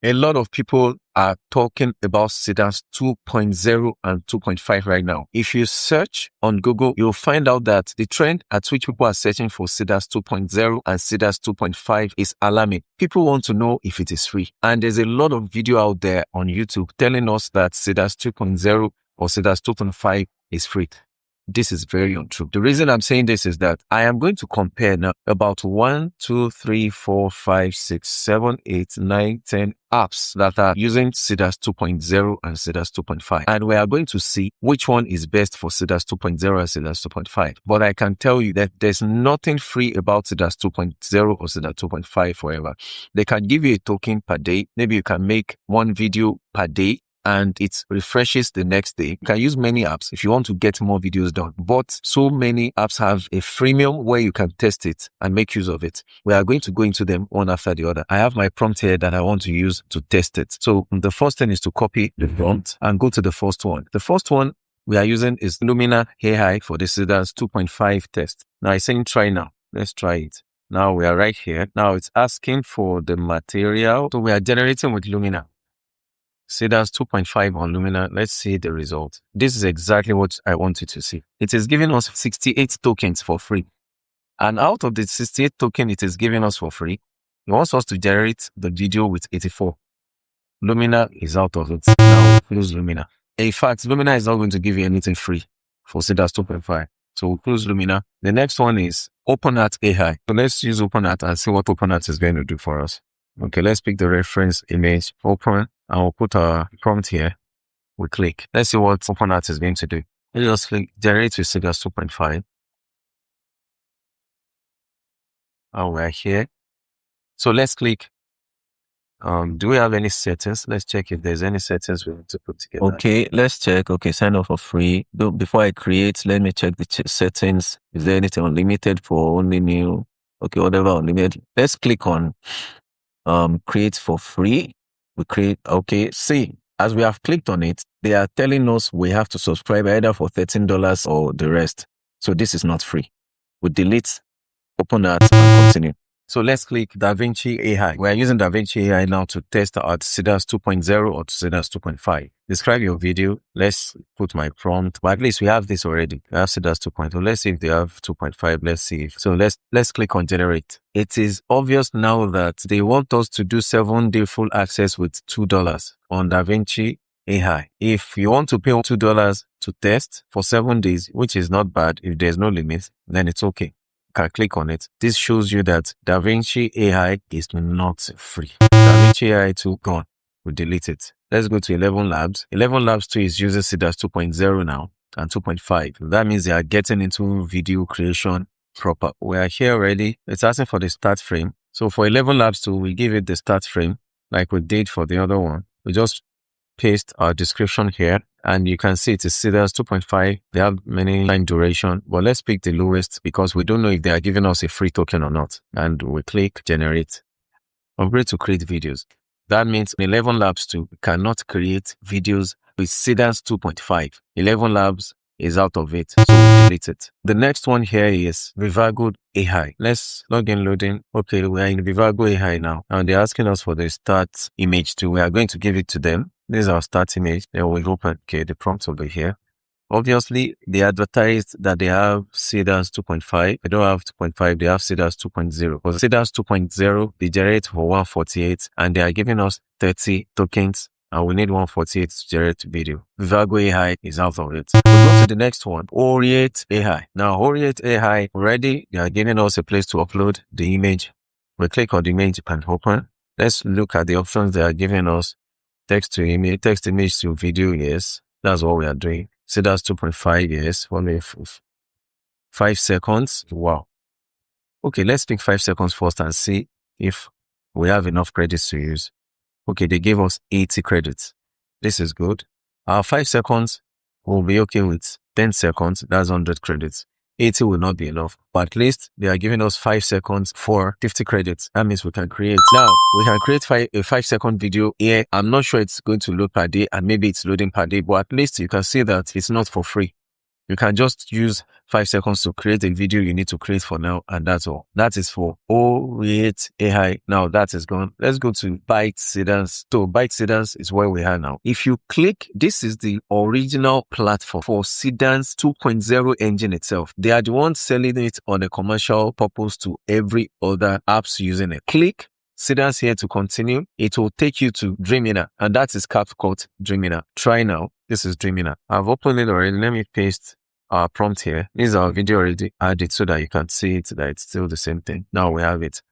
A lot of people are talking about Seedance 2.0 and 2.5 right now. If you search on Google, you'll find out that the trend at which people are searching for Seedance 2.0 and Seedance 2.5 is alarming. People want to know if it is free. And there's a lot of video out there on YouTube telling us that Seedance 2.0 or Seedance 2.5 is free. This is very untrue. The reason I'm saying this is that I am going to compare now about 1, 2, 3, 4, 5, 6, 7, 8, 9, 10 apps that are using Seedance 2.0 and Seedance 2.5. And we are going to see which one is best for Seedance 2.0 and Seedance 2.5. But I can tell you that there's nothing free about Seedance 2.0 or Seedance 2.5 forever. They can give you a token per day. Maybe you can make one video per day, and it refreshes the next day. You can use many apps if you want to get more videos done. But so many apps have a freemium where you can test it and make use of it. We are going to go into them one after the other. I have my prompt here that I want to use to test it. So the first thing is to copy the prompt and go to the first one. The first one we are using is Lumina AI for the Seedance 2.5 test. Now it's saying try now. Let's try it. Now we are right here. Now it's asking for the material. So we are generating with Lumina. Seedance 2.5 on Lumina. Let's see the result. This is exactly what I wanted to see. It is giving us 68 tokens for free. And out of the 68 token it is giving us for free, it wants us to generate the video with 84. Lumina is out of it. Now we'll close Lumina. In fact, Lumina is not going to give you anything free for Seedance 2.5. So we'll close Lumina. The next one is OpenArt.ai. So let's use OpenArt and see what OpenArt is going to do for us. Okay, let's pick the reference image, open, and we'll put our prompt here. We click. Let's see what OpenArt is going to do. Let's just click generate with Seedance 2.5. And we're here. So let's click. Do we have any settings? Let's check if there's any settings we need to put together. Okay, let's check. Okay, sign up for free. Before I create, let me check the settings. Is there anything unlimited for only new? Okay, whatever unlimited. Let's click on create for free. We create. Okay, see, as we have clicked on it, they are telling us we have to subscribe either for $13 or the rest. So this is not free. We delete OpenArt and continue. So let's click DaVinci AI. We are using DaVinci AI now to test out Seedance 2.0 or Seedance 2.5. Describe your video. Let's put my prompt. But at least we have this already. We have Seedance 2.0. Let's see if they have 2.5. Let's see. So let's click on generate. It is obvious now that they want us to do 7-day full access with $2 on DaVinci AI. If you want to pay $2 to test for 7 days, which is not bad, if there's no limit, then it's okay. Can click on it. This shows you that DaVinci AI is not free. DaVinci AI 2 gone. We delete it. Let's go to ElevenLabs. ElevenLabs 2 is using Seedance 2.0 now and 2.5. That means they are getting into video creation proper. We are here already. It's asking for the start frame. So for ElevenLabs 2, we give it the start frame like we did for the other one. We just paste our description here. And you can see it is Seedance 2.5. They have many time duration, but let's pick the lowest because we don't know if they are giving us a free token or not. And we click generate. Upgrade to create videos. That means ElevenLabs 2 cannot create videos with Seedance 2.5. ElevenLabs is out of it, so we delete it. The next one here is Viggle AI. Let's log in loading. Okay, we are in Viggle AI now. And they're asking us for the start image too. We are going to give it to them. This is our start image. Then we'll open, okay, the prompt over here. Obviously, they advertised that they have Seedance 2.5. They don't have 2.5, they have Seedance 2.0. For Seedance 2.0, they generate for 148 and they are giving us 30 tokens and we need 148 to generate video. Viggle AI is out of it. We'll go to the next one, OrientateAI. Now, OrientateAI, already, they are giving us a place to upload the image. We click on the image and open. Let's look at the options they are giving us. Text to image, text image to video, yes. That's what we are doing. Seedance 2.5, yes. 5 seconds. Wow. Okay, let's pick 5 seconds first and see if we have enough credits to use. Okay, they gave us 80 credits. This is good. Our 5 seconds will be okay with 10 seconds. That's 100 credits. 80 will not be enough, but at least they are giving us 5 seconds for 50 credits. That means we can create. Now, we can create a 5-second video here. I'm not sure it's going to load per day and maybe it's loading per day, but at least you can see that it's not for free. You can just use 5 seconds to create a video you need to create for now, and that's all. That is for OrientateAI. Now that is gone. Let's go to Bytedance. So Bytedance is where we are now. If you click, this is the original platform for Seedance 2.0 engine itself. They are the ones selling it on a commercial purpose to every other apps using it. Click Seedance here to continue. It will take you to Dreamina, and that is CapCut Dreamina. Try now. This is Dreamina. I've opened it already. Let me paste our prompt here. This is our video already added so that you can see it, that it's still the same thing. Now we have it.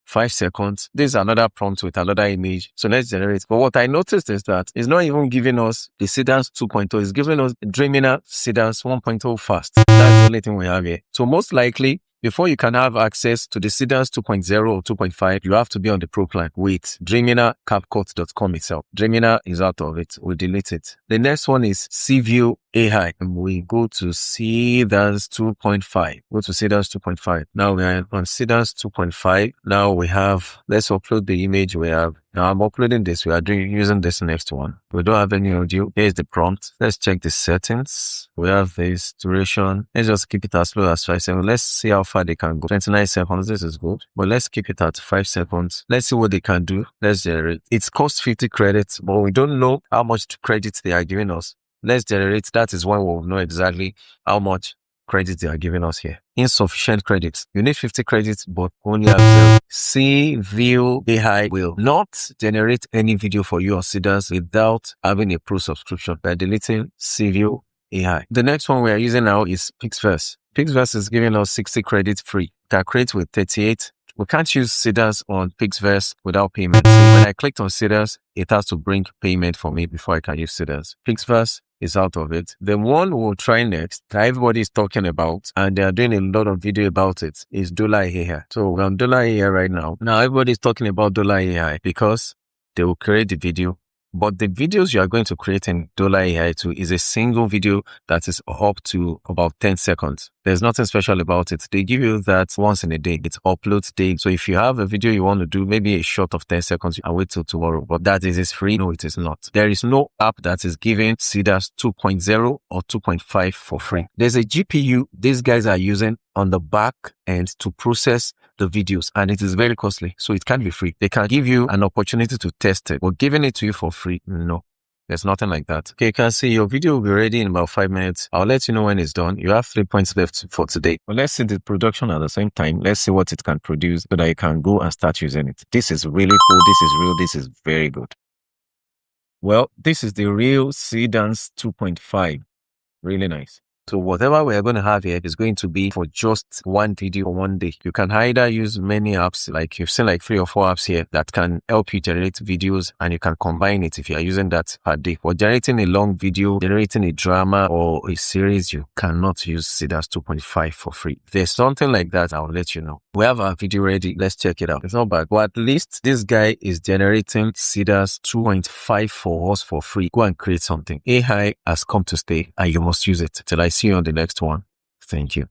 5 seconds. This is another prompt with another image. So let's generate. But what I noticed is that it's not even giving us the Seedance 2.0. It's giving us Dreamina Seedance 1.0 fast. That's the only thing we have here. So most likely, before you can have access to the Seedance 2.0 or 2.5, you have to be on the Pro plan with DreaminaCapCut.com itself. Dreamina is out of it. We'll delete it. The next one is Seevio AI. And we go to Seedance 2.5. Go to Seedance 2.5. Now we are on Seedance 2.5. Now we have, let's upload the image we have. Now I'm uploading this. We are using this next one. We don't have any audio. Here's the prompt. Let's check the settings. We have this duration. Let's just keep it as low as 5 seconds. Let's see how far they can go. 29 seconds. This is good. But let's keep it at 5 seconds. Let's see what they can do. Let's generate. It's cost 50 credits, but we don't know how much credits they are giving us. Let's generate. That is when we'll know exactly how much credits they are giving us here. Insufficient credits. You need 50 credits, but only have 0. Seevio AI will not generate any video for you on Seedance without having a pro subscription. By deleting Seevio AI. The next one we are using now is Pixverse. Pixverse is giving us 60 credits free. You can create with 38. We can't use Seedance on Pixverse without payment. So when I clicked on Seedance, it has to bring payment for me before I can use Seedance. Pixverse is out of it. The one we'll try next, that everybody is talking about, and they are doing a lot of video about it, is Dola AI. So we're on Dola AI right now. Now everybody is talking about Dola AI because they will create the video. But the videos you are going to create in Dola AI 2 is a single video that is up to about 10 seconds. There's nothing special about it. They give you that once in a day. It uploads daily. So if you have a video you want to do, maybe a short of 10 seconds, you can wait till tomorrow. But that is free. No, it is not. There is no app that is giving Seedance 2.0 or 2.5 for free. There's a GPU these guys are using on the back end to process the videos, and it is very costly, so it can't be free. They can give you an opportunity to test it, but giving it to you for free, no. There's nothing like that. Okay, you can see your video will be ready in about 5 minutes. I'll let you know when it's done. You have 3 points left for today. But let's see the production at the same time. Let's see what it can produce so that you can go and start using it. This is really cool. This is real. This is very good. Well, this is the real Seedance 2.5. Really nice. So whatever we are going to have here is going to be for just one video or one day. You can either use many apps, like you've seen like 3 or 4 apps here that can help you generate videos, and you can combine it if you are using that per day. For generating a long video, generating a drama or a series, you cannot use Seedance 2.5 for free. If there's something like that, I'll let you know. We have our video ready. Let's check it out. It's not bad. But at least this guy is generating Seedance 2.5 for us for free. Go and create something. AI has come to stay, and you must use it. Till I see you on the next one. Thank you.